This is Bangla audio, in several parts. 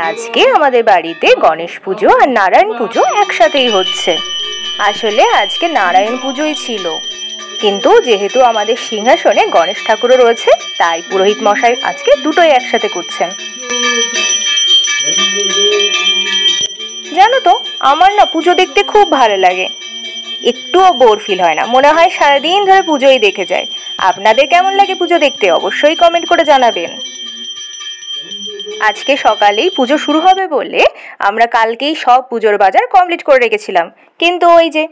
আজকে আমাদের বাড়িতে গণেশ পুজো আর নারায়ণ পুজো একসাথেই হচ্ছে। আসলে আজকে নারায়ণ পুজোই ছিল, কিন্তু যেহেতু আমাদের সিংহাসনে গণেশ ঠাকুরও রয়েছে তাই পুরোহিত মশাই আজকে দুটোই একসাথে করছেন। জানো তো, আমার না পুজো দেখতে খুব ভালো লাগে, একটুও বোর ফিল হয় না, মনে হয় সারাদিন ধরে পুজোই দেখে যায়। আপনাদের কেমন লাগে পুজো দেখতে অবশ্যই কমেন্ট করে জানাবেন। আজকে সকালেই পুজো শুরু হবে বলে আমরা কালকেই সব পুজোর বাজার কমপ্লিট করে রেখেছিলাম, কিন্তু ওই যে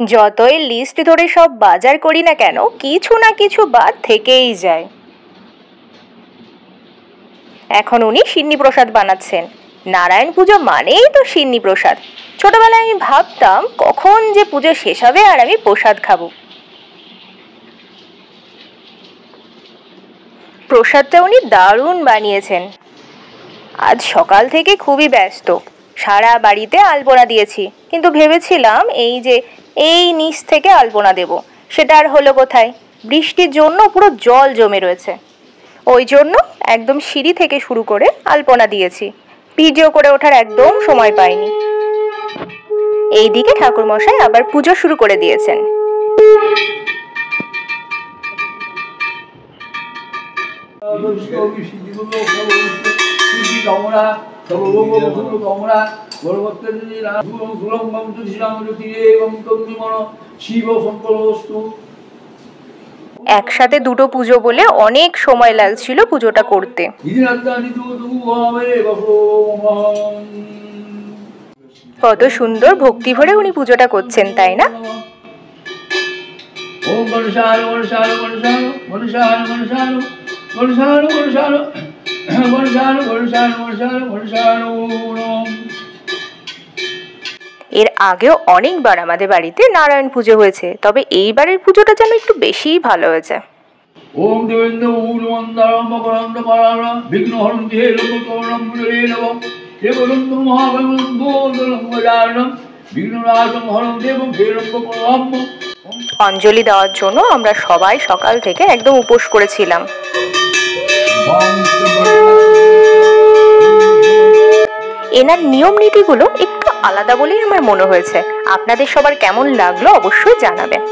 যতই লিস্ট ধরে সব বাজার করি না কেন কিছু না কিছু বাদ থেকেই যায়। এখন উনি সিন্নি প্রসাদ বানাচ্ছেন। নারায়ণ পুজো মানেই তো সিন্নি প্রসাদ। ছোটবেলায় আমি ভাবতাম কখন যে পুজো শেষ হবে আর আমি প্রসাদ খাবো। প্রসাদটা উনি দারুণ বানিয়েছেন। আজ সকাল থেকে খুবই ব্যস্ত, সারা বাড়িতে আলপনা দিয়েছি, কিন্তু ভেবেছিলাম এই নিচ থেকে আলপনা দেব, সেটা আর হলো কোথায়। বৃষ্টির জন্য পুরো জল জমে রয়েছে, ওই জন্য একদম সিঁড়ি থেকে শুরু করে আলপনা দিয়েছি। ভিডিও করে ওঠার একদম সময় পাইনি। এইদিকে ঠাকুরমশাই আবার পুজো শুরু করে দিয়েছেন। একসাথে দুটো পুজো বলে অনেক সময় লাগছিল পুজোটা করতে। কত সুন্দর ভক্তি ভরে উনি পুজোটা করছেন, তাই না? এর আগেও অনেকবার আমাদের বাড়িতে নারায়ণ পুজো হয়েছে, তবে এইবারের পুজোটা যেন একটু বেশিই ভালো হয়েছে। ওম দেবেন্দ্র মূলমন্দারম মকরন্দ পারারম বিঘ্নহরন্তি হে লোকতোরম মুরে নমঃ দেবদন্ত মহাগণদোদলম গজানম বিঘ্ননাশম হরম দেবম হেরম করম। অঞ্জলি দেওয়ার জন্য আমরা সবাই সকাল থেকে একদম উপোস করেছিলাম। এনার নিয়ম নীতিগুলো একটু আলাদা বলেই আমার মনে হয়েছে। আপনাদের সবার কেমন লাগলো অবশ্যই জানাবেন।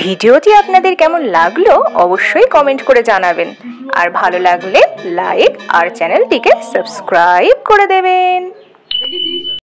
ভিডিওটি আপনাদের কেমন লাগলো অবশ্যই কমেন্ট করে জানাবেন, আর ভালো লাগলে লাইক আর চ্যানেলটিকে সাবস্ক্রাইব করে দেবেন।